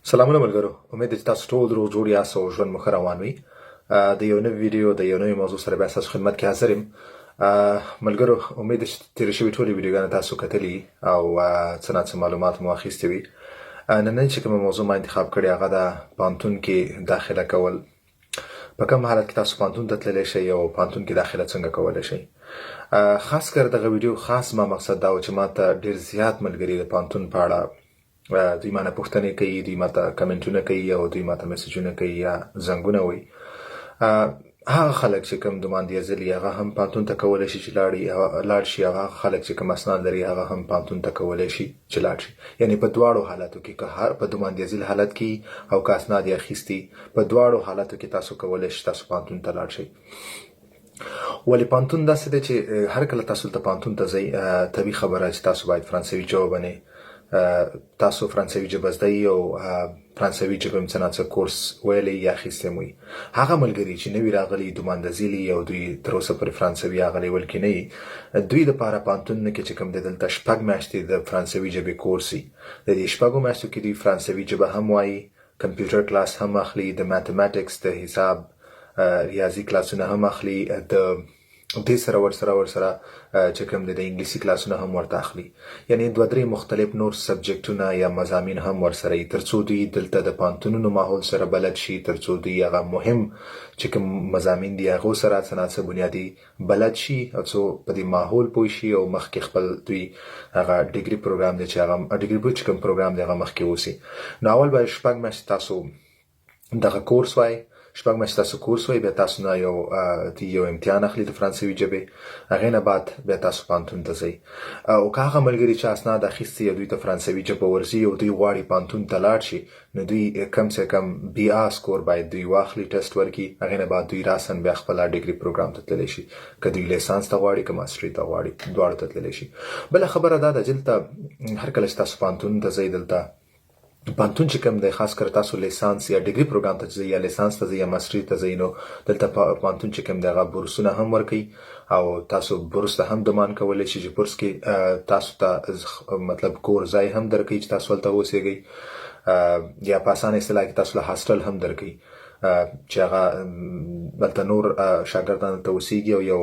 سلامونه ملګرو، امید ده چې تاسو ټول روغ جوړ یاست او ژوند مو ښه روان وي. د یو نوي ویډیو د یو نوي موضوع سره بیا ستاسو خدمت کې حاضر یم. ملګرو، امید ده چې تېرې شوې ټولې ویډیوګانې تاسو کتلي او څه ناڅه معلومات مو اخیستي وي. نننۍ چې کومه موضوع ما انتخاب کړې هغه د پوهنتون کې داخله کول. په کوم حالت کې تاسو پوهنتون ته تللی شئ او پوهنتون کې داخله څنګه کولی شئ. خاص کر دغه ویډیو خاص ما مقصد دا و چې ما ته ډېر زیات ملګري د پوهنتون په اړه دوی مانه پوښتنې کوي، دوی ماته کمنټونه کوي او دوی ماته میسجونه کوي یا زنګونه وایي. هغه خلک چې کوم دوماندې ځلي هغه هم پوهنتون ته کولی شي چې لاړ شي، او هغه خلک چې کوم اسناد لري هغه هم پوهنتون ته کولی شي چې لاړ شي. یعنې په دواړو حالاتو کې، که په دوماندې ځل حالت کې او که اسناد یې اخیستي، په دواړو حالاتو کې تاسو کولی شئ تاسو پوهنتون ته لاړ شئ. ولې پوهنتون داسې دی چې هر کله تاسو ته پوهنتون ته ځئ، طبیعي خبره چې تاسو باید فرانسوي ژبه ومنئ. تاسو فرانسوي ژبه زده یئ او فرانسوي ژبه هم څه ناڅه کورس ویلی یا اخیستی هم وي. هغه ملګري چې نوي راغلي دوماندزیلي او دوی تر اوسه پورې فرانسوي هغه لیول کې نه یي، دوی دپاره پوهنتونونه کې چې کوم دی دلته 6 میاشتې د فرانسوي ژبې کورس وي. د دې 6 میاشتو کې دوی فرانسوي ژبه هم وایي، کمپیوټر کلاس هم اخلي، د ماتماتکس د حساب ریاضي کلاسونه هم اخلي، د دې سره ورسره چې کوم دی د انګلیسي کلاسونه هم ورته اخلي. یعنې 2-3 مختلف نور سبجیکټونه یا مضامین هم ورسره وي، تر څو دوی دلته د پوهنتونونو ماحول سره بلد شي، تر څو دوی هغه مهم چې کوم مضامین دي هغو سره څه ناڅه بنیادي بلد شي، او څو په دې ماحول پوه شي او مخکې خپل دوی هغه ډیګري پروګرام دی چې هغه ډیګري چې کوم پروګرام دی هغه مخکې اوسي. نو اول به 6 میاشتې تاسو دغه کورس وای، 6 میاشتې تاسو کورس وای، بیا تاسو نه یو امتحان اخلي د فرانسوي ژبې، هغې نه بعد بیا تاسو پوهنتون ته ځئ. او که هغه ملګري چې اسناد اخیستي یا دوی ته فرانسوي ژبه ورځي او دوی غواړي پوهنتون ته لاړ شي، نو دوی کم سے کم BA سکور باید دوی واخلي، ټیسټ ورکړي، هغې نه بعد دوی راسن بیا خپله ډیګري پروګرام ته تللی شي. که دوی لیسانس ته غواړي، که ماسټري ته غواړي، دواړو ته تللی شي. بله خبره دا ده چې دلته هر کله چې تاسو پوهنتون ته ځئ، دلته پوهنتون چې کوم دی، خاص کر تاسو لیسانس یا ډیګري پروګرام ته ځئ یا لیسانس ته ځئ یا ماسټري ته ځئ، نو دلته پوهنتون چې کوم دی هغه بورسونه هم ورکوي او تاسو بورس ته هم ډمان کولی شئ چې بورس کې تاسو ته مطلب کور ځای هم درکوي چې تاسو هلته اوسیږئ، یا په اسانه اصطلاح کې تاسو له هاسټل هم درکوي چې هغه دلته نور شاګردان دلته اوسیږي، او یو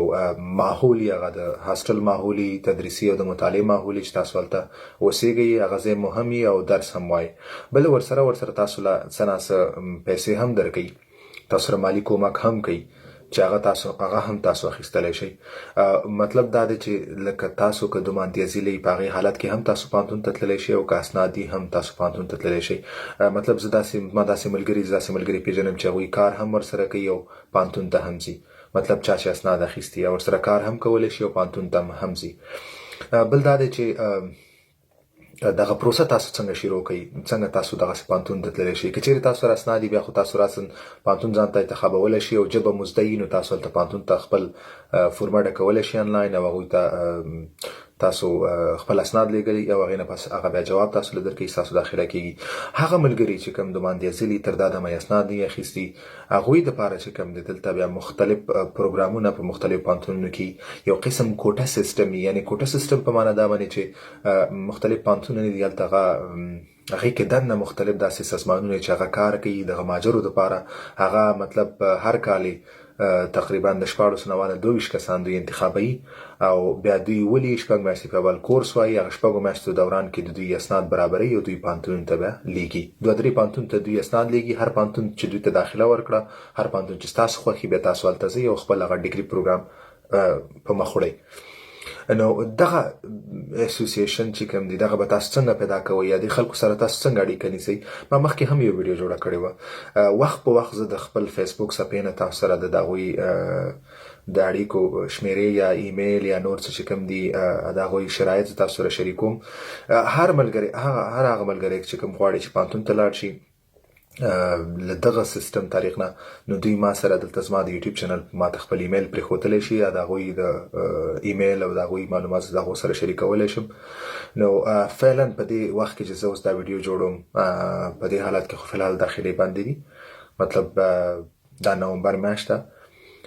ماحول یې هغه د هاسټل ماحولي تدریسي او د مطالعې ماحولي چې تاسو هلته اوسیږئ، هغه ځای مهم وي او درس هم وایي. بل ورسره تاسو له څه ناڅه پیسې هم درکوي، تاسو سره مالي کومک هم کوي چې هغه هم تاسو اخیستلی شئ. مطلب دا دی چې لکه تاسو که دوماندیزیلي په هغې حالت کې هم تاسو پوهنتون ته تللی شئ، او که اسناد دي هم تاسو پوهنتون ته تللی شئ. مطلب ما داسې ملګري پیژنم چې هغوی کار هم ورسره کوي او پوهنتون ته هم ځي. مطلب چا چې اسناد اخیستي یا ورسره کار هم کولی شي او پوهنتون ته هم ځي. بل دا دی چې دغه پروسه تاسو څنګه شروع کړئ، څنګه تاسو دغسې پوهنتون ته تللی شئ. که چیرې تاسو سره اسناد دي، بیا خو تاسو راسن پوهنتون ځان ته انتخابولی شي، او ژبه مو زده وي، نو تاسو هلته پوهنتون ته خپل فورمه ډکولی شي آنلاین، او هغوی ته تاسو خپل اسناد لیږلي او هغې نه پس هغه بیا جواب تاسو له درکوي، ستاسو داخله کېږي. هغه ملګري چې کوم دوماندیزلي تر دا دمه اسناد نه یې اخیستي، هغوی دپاره چې کوم دی دلته بیا مختلف پروګرامونه په مختلفو پوهنتونونو کې یو قسم کوټه سیسټم وي. یعنې کوټه سیسټم په معنا دا باندې چې مختلف پوهنتونونه دي، هلته هغې کې دننه مختلف داسې سازمانونه چې هغه کار کوي دغه مهاجرو دپاره. هغه مطلب هر کال تقریبا د 14 کسان دوی انتخابوي، او بیا دوی ولي 6 میاشتې په اول کورس وایي. هغه 6 میاشتو دوران کې د دوی اسناد برابروي او دوی پوهنتونونو ته بیا لیږي. 2-3 پوهنتون ته دوی اسناد لیږي. هر پوهنتون چې دوی ته داخله ورکړه، هر پوهنتون چې ستاسو خوښي، بیا تاسو هلته ځئ او خپل هغه ډیګري پروګرام په مخ وړئ. نو دغه اسوسییشن چې کوم دی، دغه به تاسو څنګه پیدا کوئ، یا د خلکو سره تاسو څنګه اړیکه نیسئ. ما مخکې هم یو ویډیو جوړه کړې وه. وخت په وخت زه د خپل فیسبوک صفحې نه تاسو سره د هغوی د اړیکو شمیرې یا ایمیل یا نور څه چې کوم دي د هغوی شرایط تاسو سره شریکوم. هر هغه ملګری چې کوم غواړي چې پوهنتون ته لاړ شي له دغه سیستم طریق نه، نو دوی ما سره دلته زما د یوټیوب چینل ما ته خپل ایمیل پرېښودلی شي، یا د هغوی د ایمیل او د هغوی معلومات د هغو سره شریکولی شم. نو فعلا په دې وخت کې چې زه اوس دا ویډیو جوړوم، په دې حالت کې خو فلحال داخلي بندې دي. مطلب دا نومبر میاشت ده،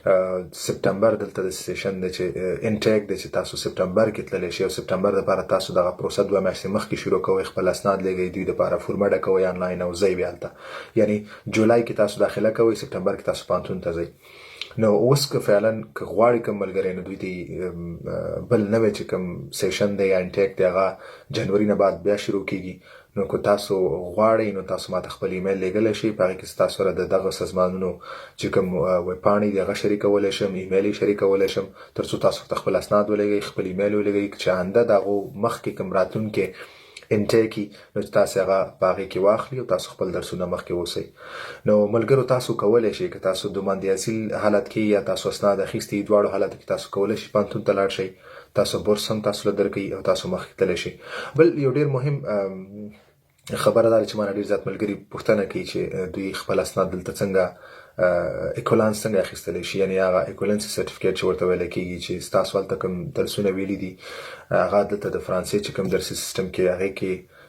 سپټمبر دلته د سیشن د چې انټیک د چې تاسو سپټمبر کې تللی شئ او سپټمبر دپاره تاسو دغه پروسه 2 میاشتې مخکې شروع کوئ، خپل اسناد لیږئ، دوی دپاره فورمه ډکوئ آنلاین او ځئ بیا هلته. یعنی جولای کې تاسو داخله کوئ، سپټمبر کې تاسو پوهنتون ته ځئ. نو اوس که فعلا که غواړي کوم ملګری نو دوی دی بل نوی چې کوم سیشن دی یا انټیک دی هغه جنوري نه بعد بیا شروع کیږي. نو که تاسو غواړئ نو تاسو ماته خپل ایمیل لیږلی شئ، په هغې کې تاسو سره د دغه سازمانونو چې کوم ویبپاڼې دي هغه شریکولی شم، ایمیل یې شریکولی شم، تر څو تاسو ته خپل اسناد ولېږئ، خپل ایمیل ولېږئ چې آینده د هغو مخکې کوم راتلونکي انټیکي نو چې تاسو هغه په هغې کې واخلي او تاسو خپل درسونه مخکې اوسئ. نو ملګرو تاسو کولی شئ که تاسو د ماندیاسیل حالت کې یا تاسو اسناد اخیستي دواړو حالاتو کې تاسو کولی شئ پوهنتون ته لاړ شئ، تاسو بورس هم تاسو له درکوي او تاسو مخکې تللی شئ. بل یو ډېر مهم خبره دا چې ما نه ډېر زیات ملګري پوښتنه کوي چې دوی خپل اسناد دلته څنګه اکولانس څنګه اخیستلی شي، یعنې هغه اکولنسي سرټیفیکیټ چې ورته ویلی کېږي چې ستاسو هلته کوم درسونه ویلي دي هغه دلته د فرانسې چې کوم درسي سیسټم کې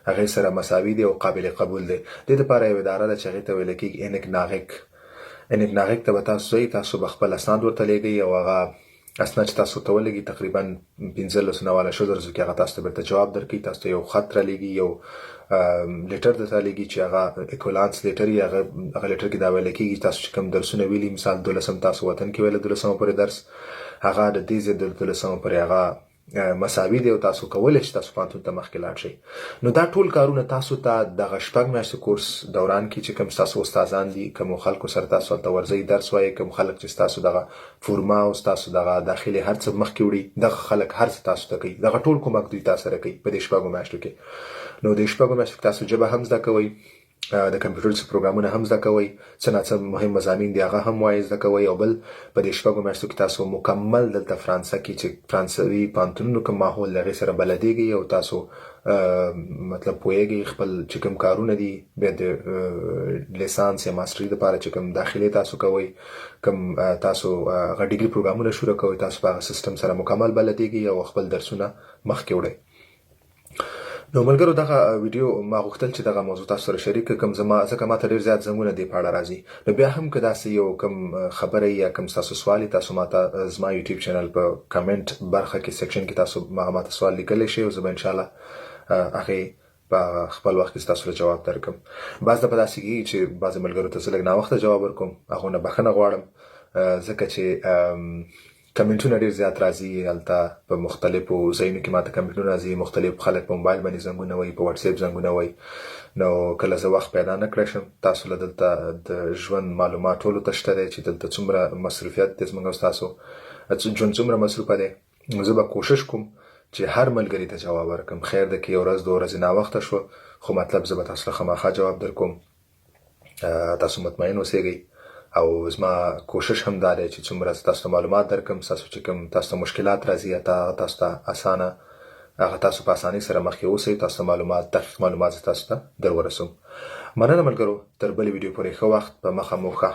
هغې سره مساوي دی او قابل قبول دی. دې دپاره یو اداره ده چې هغې ته ویلی کېږي انک ته به تاسو ځئ، تاسو به خپل اسناد ورته لیږئ او هغه اسناد چې تاسو ته ولګي تقریبا 15 نواله شلو ورځو کې هغه تاسو ته بیرته جواب درکوي. تاسو ته یو خط رالیږي، یو لیټر درته لیږي چې هغه اکولانس لیټر یي. هغه لیټر کې دا ویلی کېږي تاسو چې کوم درسونه ویلي، مثال 12 تاسو وطن کې ویله 12 پورې درس، هغه د دې ځای د 12 پورې هغه مساوي دی او تاسو کولی چې تاسو پوهنتون ته مخکې لاړ شئ. نو دا ټول کارونه تاسو ته دغه 6 میاشتې کورس دوران کې چې کوم ستاسو استادان دي، کومو خلکو سره تاسو هلته ورځئ درس وایئ، کوم خلک چې ستاسو دغه فورما او ستاسو دغه داخلي هر څه مخکې وړي، دغه خلک هر څه تاسو ته کوي، دغه ټول کومک دوی تاسو سره کوي په دې 6 میاشتو کې. نو د 6 میاشتو کې تاسو ژبه هم زده کوئ، د کمپیوټر څه پروګرامونه هم زده کوئ، څه ناڅه مهم مضامین دي هغه هم وایي زده کوئ، او بل په دې 6 میاشتو کې تاسو مکمل دلته فرانسه کې چې فرانسوي پوهنتونونو کوم ماحول د هغې سره بلدېږئ او تاسو مطلب پوهېږئ خپل چې کوم کارونه دي بیا د لیسانس یا ماسټري دپاره چې کوم داخلې تاسو کوئ، کوم تاسو هغه ډیګري پروګرامونه شروع کوئ، تاسو په هغه سیسټم سره مکمل بلدېږئ او خپل درسونه مخکې وړئ. نو ملګرو دغه ویډیو ما غوښتل چې دغه موضوع تاسو سره شریک کړم، ځکه ما ته ډېر زیات زنګونه دې په اړه راځي. نو بیا هم که داسې یو کوم خبره یا کوم ستاسو سوال تاسو ما ته زما یوټیوب چینل په کمنټ برخه کې سیکشن کې تاسو ما ته سوال لیکلی شئ او زه به انشاءالله هغې په خپل وخت کې ستاسو له جواب درکړم. بعض دفعه داسې کېږي چې بعضې ملګرو ته زه لږ ناوخته جواب ورکوم، هغو نه بښنه غواړم ځکه چې کمنټونه ډېر زیات راځي هلته په مختلفو ځایونو کې ماته کمنټونه راځي، مختلف خلک په موبایل باندې زنګونه وایي، په واتساپ زنګونه وایي. نو کله زه وخت پیدا نه کړی شم تاسو له دلته د ژوند معلومات ټولو ته شته دی چې دلته څومره مصروفیت دی زموږ او ستاسو ژوند څومره مصروفه دی. زه به کوشش کوم چې هر ملګري ته جواب ورکړم. خیر ده که یو ورځ 2 ورځې ناوخته شوه خو مطلب زه به تاسو له خامخا جواب درکوم. تاسو مطمئن اوسېږئ او زما کوشش هم دا دی چې څومره تاسو ته معلومات درکړم، ستاسو چې کوم تاسو ته مشکلات راځي تاسو ته اسانه هغه تاسو په اسانۍ سره مخکې اوسئ، تاسو ته معلومات دقیق معلومات تاسو ته در ورسوم. مننه ملګرو، تر بلې ویډیو پورې ښه وخت په مخه مو ښه.